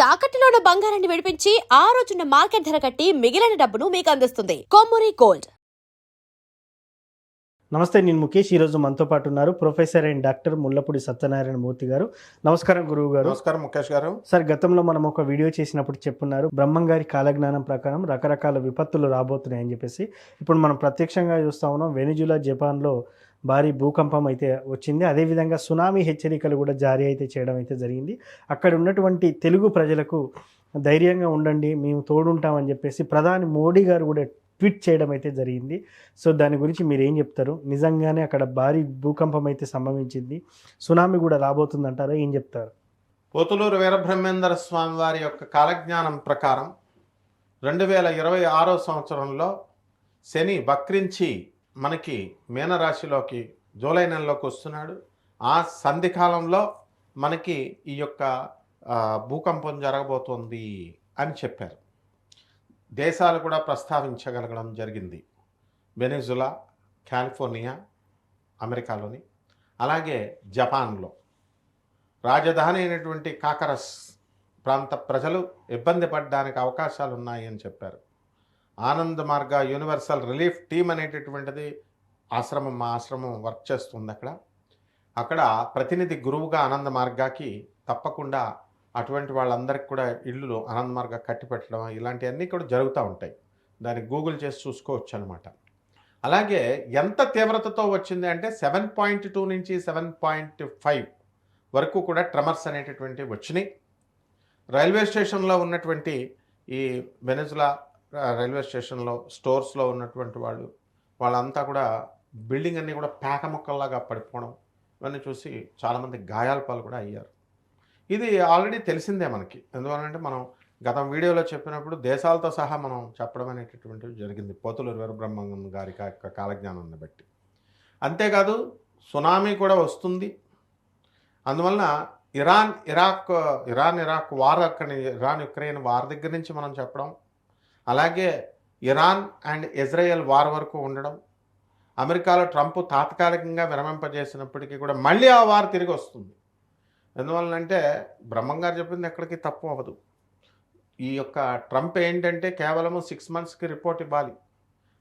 తాకట్టులో ఉన్న బంగారాన్ని విడిపించి ఆ రోజున్న మార్కెట్ ధర కట్టి మిగిలిన డబ్బును మీకు అందిస్తుంది కొమ్మూరి గోల్డ్. నమస్తే, నేను ముఖేష్. ఈరోజు మనతో పాటు ఉన్నారు professor and doctor Mullapudi Satyanarayana Murthy garu. నమస్కారం గురువు గారు. నమస్కారం ముఖేష్ గారు. సార్, గతంలో మనం ఒక వీడియో చేసినప్పుడు చెప్పున్నారు, బ్రహ్మం గారి కాలజ్ఞానం ప్రకారం రకరకాల విపత్తులు రాబోతున్నాయని చెప్పేసి. ఇప్పుడు మనం ప్రత్యక్షంగా చూస్తా ఉన్నాం, వెనిజులా జపాన్లో భారీ భూకంపం అయితే వచ్చింది. అదేవిధంగా సునామీ హెచ్చరికలు కూడా జారీ అయితే చేయడం అయితే జరిగింది. అక్కడ ఉన్నటువంటి తెలుగు ప్రజలకు ధైర్యంగా ఉండండి, మేము తోడుంటామని చెప్పేసి ప్రధాని మోడీ గారు కూడా ట్వీట్ చేయడం అయితే జరిగింది. సో దాని గురించి మీరు ఏం చెప్తారు? నిజంగానే అక్కడ భారీ భూకంపం అయితే సంభవించింది, సునామీ కూడా రాబోతుంది అంటారా? ఏం చెప్తారు? పోతులూరు వీరబ్రహ్మేంద్ర స్వామి వారి యొక్క కాలజ్ఞానం ప్రకారం 2026 సంవత్సరంలో శని వక్రించి మనకి మీనరాశిలోకి జూలై నెలలోకి వస్తున్నాడు. ఆ సంధికాలంలో మనకి ఈ యొక్క భూకంపం జరగబోతోంది అని చెప్పారు. దేశాలు కూడా ప్రస్తావించగలగడం జరిగింది. వెనిజులా, కాలిఫోర్నియా అమెరికాలోని, అలాగే జపాన్లో రాజధాని అయినటువంటి కాకరస్ ప్రాంత ప్రజలు ఇబ్బంది పడడానికి అవకాశాలు ఉన్నాయి అని చెప్పారు. ఆనంద్ మార్గ యూనివర్సల్ రిలీఫ్ టీమ్ అనేటటువంటిది మా ఆశ్రమం వర్క్ చేస్తుంది. అక్కడ ప్రతినిధి గురువుగా ఆనంద్ మార్గాకి తప్పకుండా అటువంటి వాళ్ళందరికీ కూడా ఇళ్ళు ఆనంద్ మార్గ కట్టి పెట్టడం ఇలాంటివన్నీ కూడా జరుగుతూ ఉంటాయి. దాన్ని గూగుల్ చేసి చూసుకోవచ్చు అనమాట. అలాగే ఎంత తీవ్రతతో వచ్చింది అంటే 7.2 నుంచి 7.5 వరకు కూడా ట్రెమర్స్ అనేటటువంటి వచ్చినాయి. రైల్వే స్టేషన్లో ఉన్నటువంటి ఈ వెనిజులా రైల్వే స్టేషన్లో స్టోర్స్లో ఉన్నటువంటి వాళ్ళంతా కూడా బిల్డింగ్ అన్నీ కూడా పేక మొక్కల్లాగా పడిపోవడం ఇవన్నీ చూసి చాలామంది గాయాల పాలు కూడా అయ్యారు. ఇది ఆల్రెడీ తెలిసిందే మనకి. ఎందువల్లంటే మనం గత వీడియోలో చెప్పినప్పుడు దేశాలతో సహా మనం చెప్పడం అనేటటువంటిది జరిగింది పోతులూరు వీరబ్రహ్మం గారి యొక్క కాలజ్ఞానాన్ని బట్టి. అంతేకాదు సునామీ కూడా వస్తుంది. అందువలన Iran Iraq war, Iran Ukraine war దగ్గర నుంచి మనం చెప్పడం, అలాగే ఇరాన్ అండ్ ఇజ్రాయెల్ వార్ వరకు ఉండడం, అమెరికాలో ట్రంప్ తాత్కాలికంగా విరమింపజేసినప్పటికీ కూడా మళ్ళీ ఆ వార్ తిరిగి వస్తుంది. ఎందువలనంటే బ్రహ్మం గారు చెప్పింది ఎక్కడికి తప్పు అవ్వదు. ఈ యొక్క ట్రంప్ ఏంటంటే కేవలము 6 మంత్స్కి రిపోర్ట్ ఇవ్వాలి.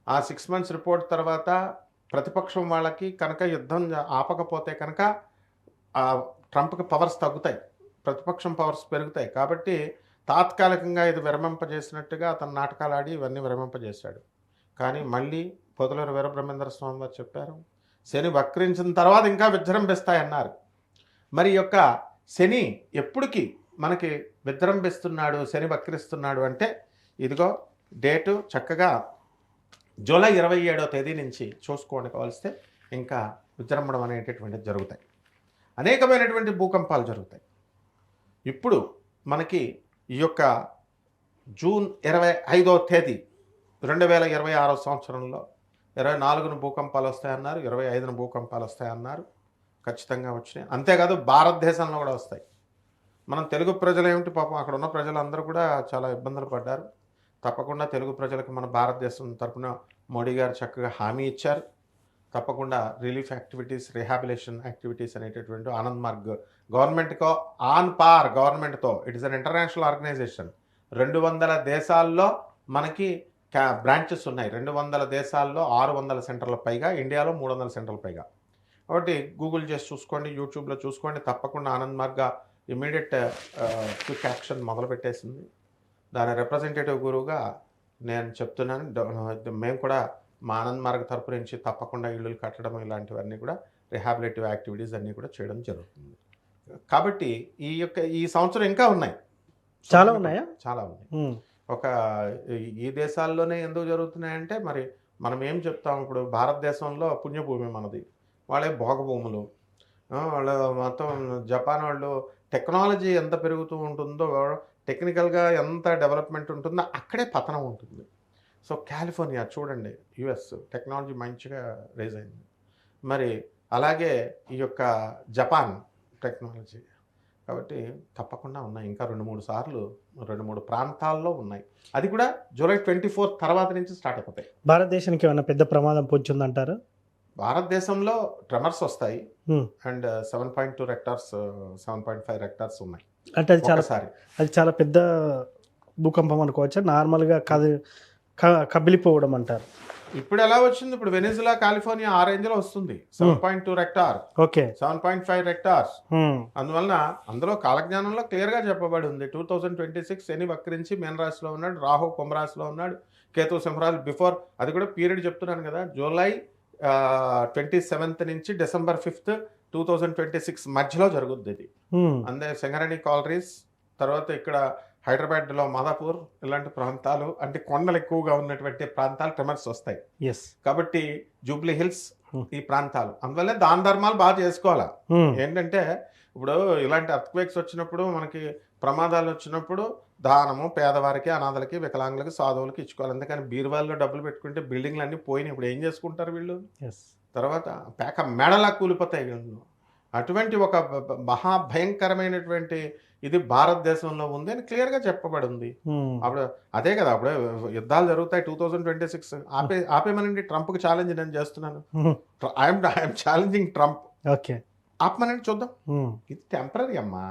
ఆ 6 మంత్స్ రిపోర్ట్ తర్వాత ప్రతిపక్షం వాళ్ళకి కనుక యుద్ధం ఆపకపోతే కనుక ట్రంప్కి పవర్స్ తగ్గుతాయి, ప్రతిపక్షం పవర్స్ పెరుగుతాయి. కాబట్టి తాత్కాలికంగా ఇది విరమింపజేసినట్టుగా అతను నాటకాలు ఆడి ఇవన్నీ విరమింపజేశాడు. కానీ మళ్ళీ పోతులూరు వీరబ్రహ్మేంద్ర స్వామి వారు చెప్పారు, శని వక్రించిన తర్వాత ఇంకా విజృంభిస్తాయన్నారు. మరి యొక్క శని ఎప్పటికి మనకి విజృంభిస్తున్నాడు, శని వక్రిస్తున్నాడు అంటే ఇదిగో డేటు చక్కగా జూలై 27వ తేదీ నుంచి చూసుకోండి. కావలిస్తే ఇంకా విజృంభణం అనేటటువంటిది జరుగుతాయి. అనేకమైనటువంటి భూకంపాలు జరుగుతాయి. ఇప్పుడు మనకి ఈ యొక్క జూన్ 25వ తేదీ 2026 సంవత్సరంలో 24న భూకంపాలు వస్తాయన్నారు, 25న భూకంపాలు వస్తాయన్నారు. ఖచ్చితంగా వచ్చినాయి. అంతేకాదు భారతదేశంలో కూడా వస్తాయి. మనం తెలుగు ప్రజలు ఏమిటి పాపం, అక్కడ ఉన్న ప్రజలందరూ కూడా చాలా ఇబ్బందులు పడ్డారు. తప్పకుండా తెలుగు ప్రజలకు మన భారతదేశం తరఫున మోడీ గారు చక్కగా హామీ ఇచ్చారు. తప్పకుండా రిలీఫ్ యాక్టివిటీస్, రిహాబిలేషన్ యాక్టివిటీస్ అనేటటువంటి ఆనంద్ మార్గ్ గవర్నమెంట్కో ఆన్ పార్ గవర్నమెంట్తో, it is an international organisation. 200 దేశాల్లో మనకి బ్రాంచెస్ ఉన్నాయి. 200 దేశాల్లో 600 సెంటర్ల పైగా, ఇండియాలో 300 సెంటర్ల పైగా. కాబట్టి గూగుల్ చేసి చూసుకోండి, యూట్యూబ్లో చూసుకోండి. తప్పకుండా ఆనంద్ మార్గ ఇమ్మీడియట్ క్విక్ యాక్షన్ మొదలుపెట్టేసింది. దాని రిప్రజెంటేటివ్ గురువుగా నేను చెప్తున్నాను. మేము కూడా మా ఆనంద్ మార్గ తరపు నుంచి తప్పకుండా ఇళ్ళు కట్టడం ఇలాంటివన్నీ కూడా రిహాబిలేటివ్ యాక్టివిటీస్ అన్నీ కూడా చేయడం జరుగుతుంది. కాబట్టి ఈ సంవత్సరం ఇంకా ఉన్నాయి, చాలా ఉన్నాయా? చాలా ఉన్నాయి. ఈ దేశాల్లోనే ఎందుకు జరుగుతున్నాయంటే మరి మనం ఏం చెప్తాం, ఇప్పుడు భారతదేశంలో పుణ్యభూమి మనది, వాళ్ళే భోగభూములు. వాళ్ళు మొత్తం జపాన్ వాళ్ళు టెక్నాలజీ ఎంత పెరుగుతూ ఉంటుందో, టెక్నికల్గా ఎంత డెవలప్మెంట్ ఉంటుందో అక్కడే పతనం ఉంటుంది. సో కాలిఫోర్నియా చూడండి, యుఎస్ టెక్నాలజీ మంచిగా రేజ్ అయింది. మరి అలాగే ఈ యొక్క జపాన్ టెక్నాలజీ. కాబట్టి తప్పకుండా ఉన్నాయి. ఇంకా 2-3 సార్లు 2-3 ప్రాంతాల్లో ఉన్నాయి. అది కూడా జూలై 24 తర్వాత నుంచి స్టార్ట్ అయిపోతాయి. భారతదేశానికి ఏమైనా పెద్ద ప్రమాదం పొందుతుందంటారు? భారతదేశంలో ట్రెమర్స్ వస్తాయి అండ్ 7.2 రెక్టార్స్ 7.5 రెక్టార్స్ ఉన్నాయి. అంటే ఒకసారి అది చాలా పెద్ద భూకంపం అనుకోవచ్చా, నార్మల్గా కదిలిపోవడం అంటారు? ఇప్పుడు ఎలా వచ్చింది, ఇప్పుడు వెనిజులా కాలిఫోర్నియా ఆ రేంజ్ లో వస్తుంది. 7.2 రెక్టార్, ఓకే, 7.5 రెక్టార్స్. అందువలన అందులో కాలజ్ఞానంలో క్లియర్ గా చెప్పబడి ఉంది 2026 శని వక్రించి మీనరాశిలో ఉన్నాడు, రాహు కుంభరాశిలో ఉన్నాడు, కేతు సింహరాశి. బిఫోర్ అది కూడా పీరియడ్ చెప్తున్నాను కదా, జూలై 27th నుంచి డిసెంబర్ 5th 2026 మధ్యలో జరుగుద్ది ఇది. అందే సింగరణి కాలరీస్, తర్వాత ఇక్కడ హైదరాబాద్లో మాదాపూర్ ఇలాంటి ప్రాంతాలు, అంటే కొండలు ఎక్కువగా ఉన్నటువంటి ప్రాంతాలు ట్రెమర్స్ వస్తాయి. ఎస్, కాబట్టి జూబ్లీ హిల్స్ ఈ ప్రాంతాలు, అందువల్ల దాన ధర్మాలు బాగా చేసుకోవాలా. ఏంటంటే ఇప్పుడు ఇలాంటి అర్త్క్వేక్స్ వచ్చినప్పుడు, మనకి ప్రమాదాలు వచ్చినప్పుడు దానము పేదవారికి, అనాథలకి, వికలాంగులకి, సాధువులకి ఇచ్చుకోవాలి. అందుకని బీరువాల్లో డబ్బులు పెట్టుకుంటే బిల్డింగ్లు అన్నీ పోయినాయి. ఇప్పుడు ఏం చేసుకుంటారు వీళ్ళు? తర్వాత పేక మెడలా కూలిపోతాయి వీళ్ళు. అటువంటి ఒక మహాభయంకరమైనటువంటి ఇది భారతదేశంలో ఉంది అని క్లియర్గా చెప్పబడి ఉంది. అప్పుడు అదే కదా, అప్పుడే యుద్ధాలు జరుగుతాయి 2026. ఆపేమనండి, ట్రంప్కి ఛాలెంజ్ నేను చేస్తున్నాను. I'm challenging Trump. ఓకే, ఆపమనండి చూద్దాం. ఇది టెంపరీ అమ్మా.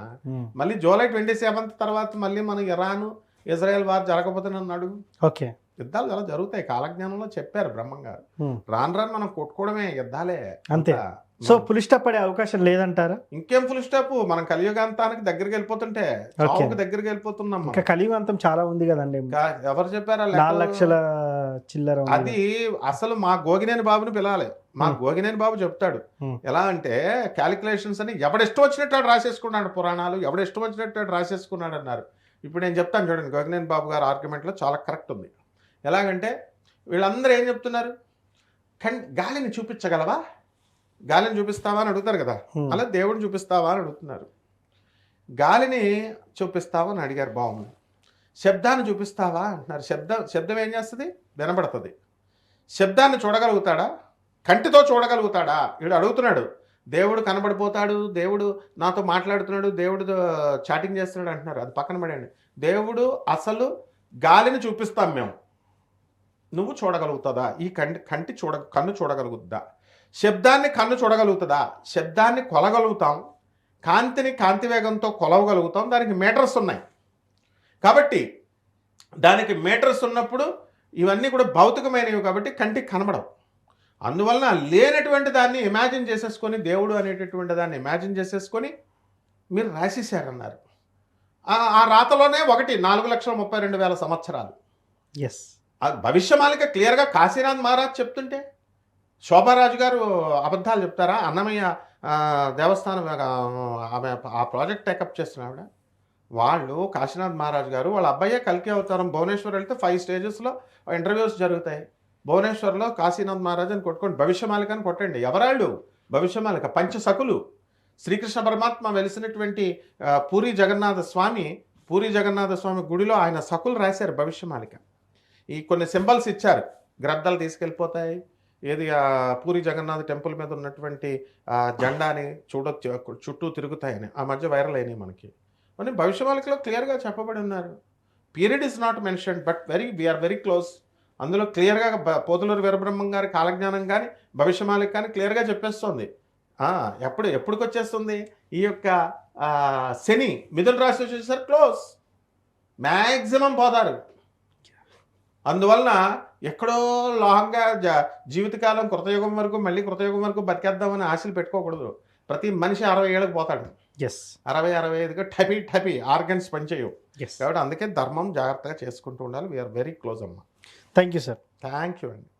మళ్ళీ జూలై 27th తర్వాత మళ్ళీ మన ఇరాన్ ఇజ్రాయెల్ వార్ జరగకపోతే నన్ను అడుగు. ఓకే, యుద్ధాలు చాలా జరుగుతాయి, కాలజ్ఞానంలో చెప్పారు బ్రహ్మం గారు. రాను రాను మనం కొట్టుకోవడమే యుద్ధాలే అంతే. సో ఫుల్ స్టాప్ పడే అవకాశం లేదంటారా? ఇంకేం ఫుల్ స్టాప్, మనం కలియుగాంతానికి దగ్గరికి వెళ్ళిపోతుంటే, చావుకు దగ్గరికి వెళ్ళిపోతున్నాం. ఇంకా కలియుగాంతం చాలా ఉంది కదండి. ఎవరు చెప్పారా? 4 లక్షల చిల్లర. అది అసలు మా గోగినేని బాబుని పిలాలి. మా గోగినేని బాబు చెప్తాడు. ఎలా అంటే క్యాలిక్యులేషన్స్ అని ఎవడిష్టం వచ్చినట్టు రాసేసుకున్నాడు, పురాణాలు ఎవడిష్టం వచ్చినట్టు రాసేసుకున్నాడు అన్నారు. ఇప్పుడు నేను చెప్తాను చూడండి, గోగినేని బాబు గారు ఆర్గ్యుమెంట్లో చాలా కరెక్ట్ ఉంది. ఎలాగంటే వీళ్ళందరూ ఏం చెప్తున్నారు, గాలిని చూపించగలవా, గాలిని చూపిస్తావా అని అడుగుతారు కదా, అలా దేవుడిని చూపిస్తావా అని అడుగుతున్నారు. గాలిని చూపిస్తావా అని అడిగారు, బాగుంది. శబ్దాన్ని చూపిస్తావా అంటున్నారు. శబ్దం ఏం చేస్తుంది? వినబడుతుంది. శబ్దాన్ని చూడగలుగుతాడా? కంటితో చూడగలుగుతాడా? వీడు అడుగుతున్నాడు. దేవుడు కనబడిపోతాడు, దేవుడు నాతో మాట్లాడుతున్నాడు, దేవుడు చాటింగ్ చేస్తున్నాడు అంటున్నారు. అది పక్కన పడండి. దేవుడు అసలు గాలిని చూపిస్తాం మేము, నువ్వు చూడగలుగుతుందా? ఈ కన్ను చూడగలుగుతుందా? శబ్దాన్ని కన్ను చూడగలుగుతుందా? శబ్దాన్ని కొలగలుగుతాం, కాంతిని కాంతి వేగంతో కొలవగలుగుతాం. దానికి మీటర్స్ ఉన్నాయి. కాబట్టి దానికి మీటర్స్ ఉన్నప్పుడు ఇవన్నీ కూడా భౌతికమైనవి కాబట్టి కంటికి కనబడవు. అందువలన లేనటువంటి దాన్ని ఇమాజిన్ చేసేసుకొని, దేవుడు అనేటటువంటి దాన్ని ఇమాజిన్ చేసేసుకొని మీరు రాసేసారన్నారు. ఆ రాతలోనే 4,32,000 సంవత్సరాలు. ఎస్, భవిష్యమాలిక క్లియర్గా కాశీనాథ్ మహారాజ్ చెప్తుంటే శోభారాజు గారు అబద్ధాలు చెప్తారా? అన్నమయ్య దేవస్థానం ఆమె ఆ ప్రాజెక్ట్ టేకప్ చేస్తున్న ఆవిడ, వాళ్ళు కాశీనాథ్ మహారాజ్ గారు వాళ్ళ అబ్బాయే కల్కి అవతారం. భువనేశ్వర్ వెళ్తే 5 స్టేజెస్లో ఇంటర్వ్యూస్ జరుగుతాయి. భువనేశ్వర్లో కాశీనాథ్ మహారాజ్ అని కొట్టుకోండి, భవిష్యమాలిక అని కొట్టండి. ఎవరాళ్ళు? భవిష్యమాలిక పంచసకులు. శ్రీకృష్ణ పరమాత్మ వెలిసినటువంటి పూరి జగన్నాథ స్వామి గుడిలో ఆయన సకులు రాశారు భవిష్యమాలిక. ఈ కొన్ని సింబల్స్ ఇచ్చారు, గ్రద్దలు తీసుకెళ్ళిపోతాయి, ఏది పూరి జగన్నాథ్ టెంపుల్ మీద ఉన్నటువంటి జెండాని చుట్టూ తిరుగుతాయని ఆ మధ్య వైరల్ అయినాయి మనకి. అని భవిష్యమాలికలో క్లియర్గా చెప్పబడి ఉన్నారు. Period is not mentioned, but we are very close. అందులో క్లియర్గా పోతులూరు వీరబ్రహ్మం గారి కాలజ్ఞానం కానీ భవిష్యమాలిక కానీ క్లియర్గా చెప్పేస్తుంది. ఎప్పటికి వచ్చేస్తుంది ఈ యొక్క శని మిథున రాశి వచ్చేసరికి క్లోజ్, మ్యాక్సిమం పోతారు. అందువలన ఎక్కడో లాంగ్గా జీవితకాలం కృతయుగం వరకు, మళ్ళీ కృతయుగం వరకు బతికేద్దామని ఆశలు పెట్టుకోకూడదు. ప్రతి మనిషి 60 ఏళ్ళకి పోతాడు. 60-65గా టపీ ఆర్గన్స్ పనిచేయవు. కాబట్టి అందుకే ధర్మం జాగ్రత్తగా చేసుకుంటూ ఉండాలి. వీఆర్ వెరీ క్లోజ్ అమ్మా. Thank you sir. Thank you అండి.